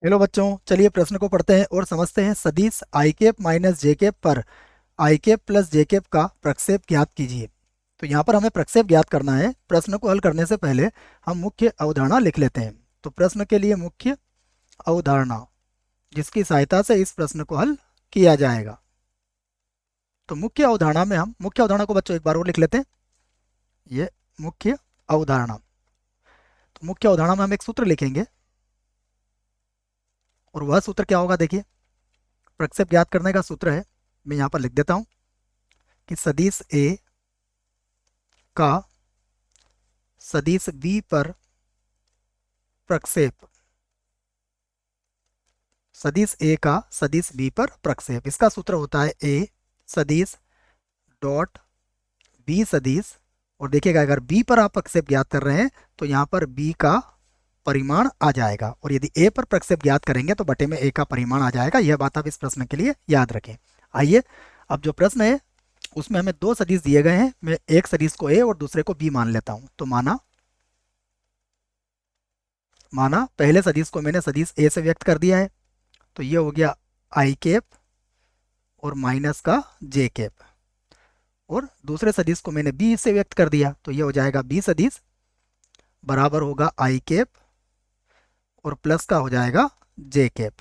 Hello बच्चों, चलिए प्रश्न को पढ़ते हैं और समझते हैं। सदिश आई कैप माइनस जे कैप पर आई कैप प्लस जे कैप का प्रक्षेप ज्ञात कीजिए। तो यहाँ पर हमें प्रक्षेप ज्ञात करना है। प्रश्न को हल करने से पहले हम मुख्य अवधारणा लिख लेते हैं। तो प्रश्न के लिए मुख्य अवधारणा जिसकी सहायता से इस प्रश्न को हल किया जाएगा। तो मुख्य अवधारणा में हम मुख्य अवधारणा को बच्चों एक बार और लिख लेते हैं। ये मुख्य अवधारणा। तो मुख्य अवधारणा में हम एक सूत्र लिखेंगे और वह सूत्र क्या होगा, देखिए। प्रक्षेप ज्ञात करने का सूत्र है, मैं यहाँ पर लिख देता हूँ कि सदिश ए का सदिश बी पर प्रक्षेप, सदिश ए का सदिश बी पर प्रक्षेप, इसका सूत्र होता है ए सदिश डॉट बी सदिश। और देखिएगा, अगर बी पर आप प्रक्षेप ज्ञात कर रहे हैं तो यहाँ पर बी का परिमाण आ जाएगा, और यदि ए पर प्रक्षेप ज्ञात करेंगे तो बटे में ए का परिमाण आ जाएगा। यह बात आप इस प्रश्न के लिए याद रखें। आइए, अब जो प्रश्न है उसमें हमें दो सदिश दिए गए हैं। मैं एक सदिश को ए और दूसरे को बी मान लेता हूं। तो माना पहले सदिश को मैंने सदिश ए से व्यक्त कर दिया है, तो ये हो गया आई कैप और माइनस का जे कैप। और दूसरे सदिश को मैंने बी से व्यक्त कर दिया, तो ये हो जाएगा बी सदिश बराबर होगा आई कैप और प्लस का हो जाएगा जे कैप।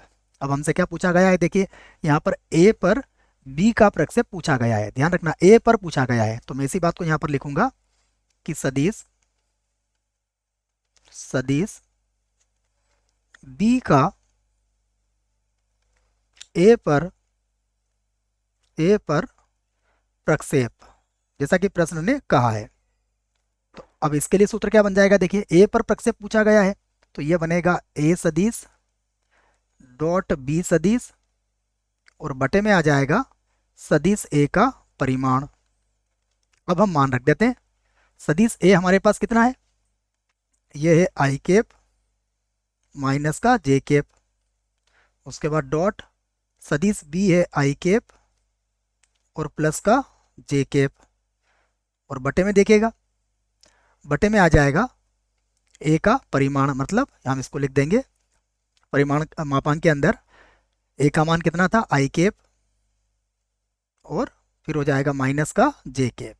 अब हमसे क्या पूछा गया है, देखिए यहाँ पर ए पर बी का प्रक्षेप पूछा गया है। ध्यान रखना, ए पर पूछा गया है, तो मैं इसी बात को यहाँ पर लिखूंगा कि सदिश सदिश बी का ए पर प्रक्षेप, जैसा कि प्रश्न ने कहा है। तो अब इसके लिए सूत्र क्या बन जाएगा, देखिए ए पर प्रक्षेप पूछा गया है, तो ये बनेगा ए सदिश डॉट बी सदिश और बटे में आ जाएगा सदिश ए का परिमाण। अब हम मान रख देते हैं। सदिश ए हमारे पास कितना है, ये है आई कैप माइनस का जे कैप। उसके बाद डॉट सदिश बी है आई कैप और प्लस का जे कैप, और बटे में देखिएगा, बटे में आ जाएगा ए का परिमाण। मतलब हम इसको लिख देंगे परिमाण मापांक के अंदर ए का मान कितना था, आई कैप, और फिर हो जाएगा माइनस का जे कैप।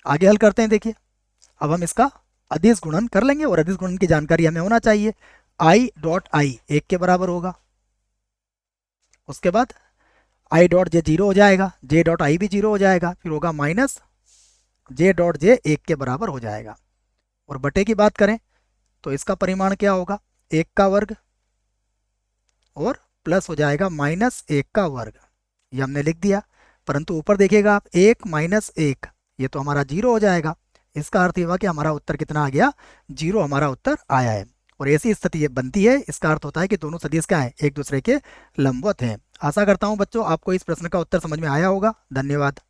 आगे हल करते हैं। देखिए, अब हम इसका अदिश गुणन कर लेंगे, और अदिश गुणन की जानकारी हमें होना चाहिए। आई डॉट आई एक के बराबर होगा, उसके बाद आई डॉट जे जीरो हो जाएगा, जे डॉट आई भी जीरो हो जाएगा, फिर होगा माइनस जे डॉट जे एक के बराबर हो जाएगा। और बटे की बात करें तो इसका परिमाण क्या होगा, एक का वर्ग और प्लस हो जाएगा माइनस एक का वर्ग। ये हमने लिख दिया, परंतु ऊपर देखिएगा आप, एक माइनस एक, ये तो हमारा जीरो हो जाएगा। इसका अर्थ ये हुआ कि हमारा उत्तर कितना आ गया, जीरो हमारा उत्तर आया है। और ऐसी स्थिति ये बनती है, इसका अर्थ होता है कि दोनों सदिश क्या है, एक दूसरे के लंबवत हैं। आशा करता हूँ बच्चों आपको इस प्रश्न का उत्तर समझ में आया होगा। धन्यवाद।